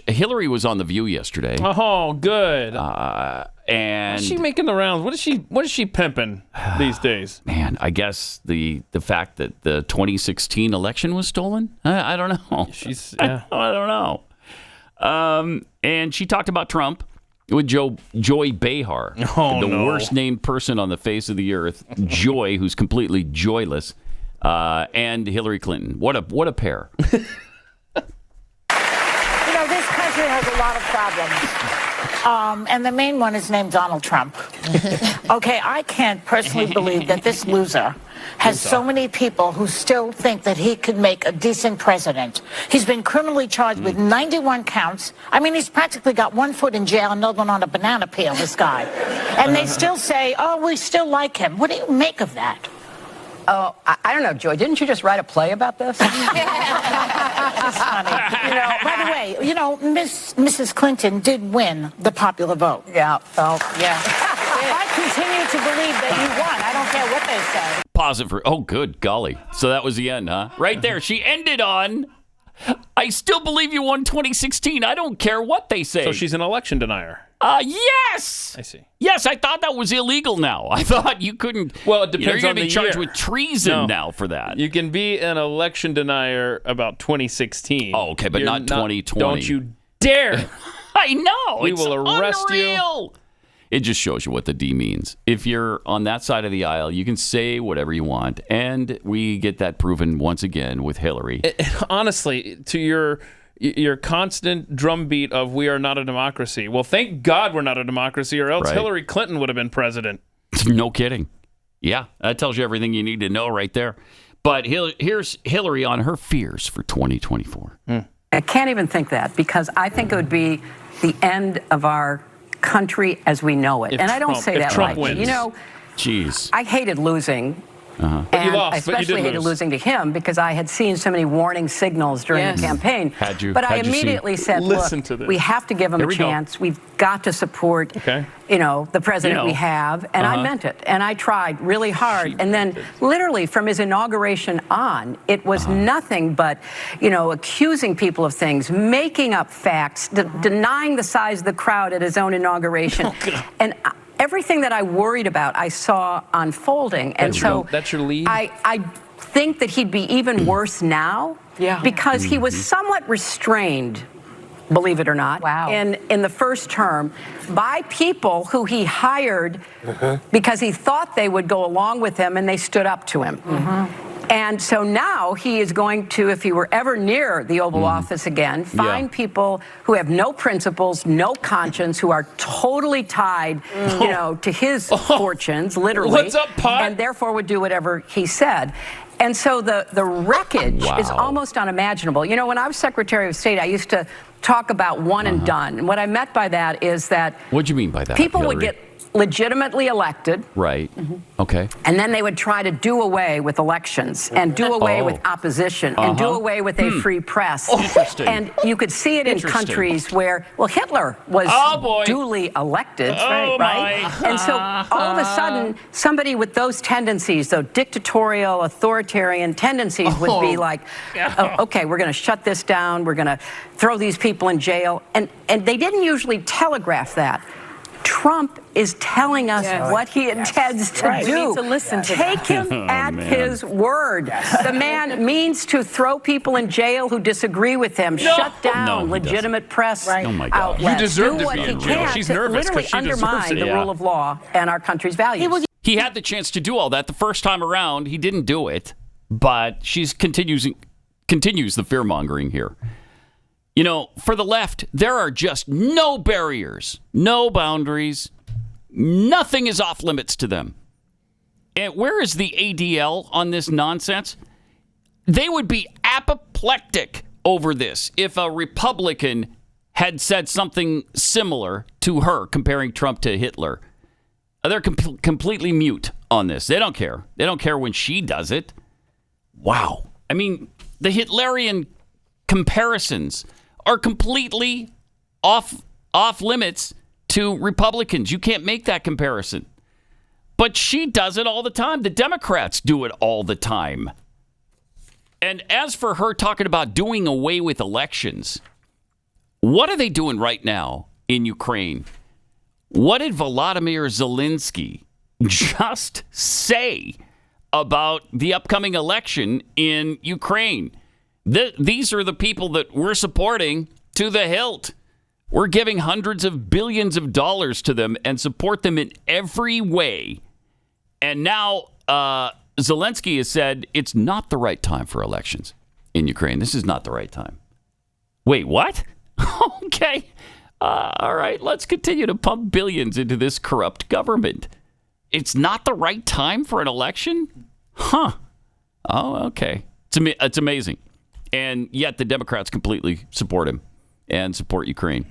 Hillary was on The View yesterday. Oh, good. And what's she making the rounds? What is she pimping these days? Man, I guess the fact that the 2016 election was stolen. I don't know. I don't know. And she talked about Trump with Joy Behar, the worst named person on the face of the earth. Joy, who's completely joyless, and Hillary Clinton. What a pair. This country has a lot of problems. And the main one is named Donald Trump. Okay, I can't personally believe that this loser has so many people who still think that he could make a decent president. He's been criminally charged with 91 counts. I mean, he's practically got one foot in jail and another one on a banana peel, this guy. And they still say, oh, we still like him. What do you make of that? Oh, I don't know, Joy. Didn't you just write a play about this? It's funny. By the way, Mrs. Clinton did win the popular vote. Yeah. Oh, yeah. I continue to believe that you won. I don't care what they say. Pause it for, oh, good golly. So that was the end, huh? Right there. She ended on, I still believe you won 2016. I don't care what they say. So she's an election denier. Yes. I see. Yes, I thought that was illegal now. I thought you couldn't. Well, it depends you're on the be charged year. with treason now for that. You can be an election denier about 2016. Oh, okay, but not 2020. Don't you dare. I know. We will arrest you. It just shows you what the D means. If you're on that side of the aisle, you can say whatever you want. And we get that proven once again with Hillary. Honestly, to your constant drumbeat of we are not a democracy. Well, thank God we're not a democracy, or else Hillary Clinton would have been president. No kidding. Yeah, that tells you everything you need to know right there. But here's Hillary on her fears for 2024. I can't even think that, because I think it would be the end of our country as we know it. I don't say that Trump lightly. Wins. Jeez. I hated losing. Uh-huh. But you And lost, I especially but you did hated lose. losing to him because I had seen so many warning signals during the campaign. But I immediately said, Listen look, to this. we have to give him a chance. We've got to support, the president we have. And I meant it. And I tried really hard. And then literally from his inauguration on, it was nothing but, accusing people of things, making up facts, denying the size of the crowd at his own inauguration. And everything that I worried about, I saw unfolding. And that's your lead? I think that he'd be even worse now because he was somewhat restrained, believe it or not, in the first term by people who he hired because he thought they would go along with him, and they stood up to him. And so now he is going to, if he were ever near the Oval Office again, find people who have no principles, no conscience, who are totally tied, to his fortunes, literally. What's up, Pot? And therefore would do whatever he said. And so the wreckage is almost unimaginable. When I was Secretary of State, I used to talk about one and done. And what I meant by that is that... What'd you mean by that, people Hillary? would get legitimately elected. Right. Okay. And then they would try to do away with elections and do away with opposition and do away with a free press. Interesting. And you could see it in countries where, Hitler was duly elected, right? And so all of a sudden, somebody with those tendencies, those dictatorial, authoritarian tendencies would be like, okay, we're going to shut this down. We're going to throw these people in jail. And they didn't usually telegraph that. Trump is telling us what he intends to do. We need to listen to Take him at his word. The man means to throw people in jail who disagree with him, shut down legitimate press outlets. You deserve do to what be he in jail. can She's to nervous literally because she deserves undermine it. the rule of law and our country's values. He had the chance to do all that the first time around. He didn't do it, but she's continues the fear-mongering here. For the left, there are just no barriers, no boundaries. Nothing is off limits to them. And where is the ADL on this nonsense? They would be apoplectic over this if a Republican had said something similar to her, comparing Trump to Hitler. They're completely mute on this. They don't care. They don't care when she does it. Wow. I mean, the Hitlerian comparisons are completely off limits to Republicans. You can't make that comparison. But she does it all the time. The Democrats do it all the time. And as for her talking about doing away with elections, What are they doing right now in Ukraine? What did Volodymyr Zelensky just say about the upcoming election in Ukraine? These are the people that we're supporting to the hilt. We're giving hundreds of billions of dollars to them and support them in every way. And now Zelensky has said it's not the right time for elections in Ukraine. This is not the right time. Wait, what? Okay. All right, let's continue to pump billions into this corrupt government. It's not the right time for an election? Huh. Oh, okay. It's amazing. And yet the Democrats completely support him and support Ukraine.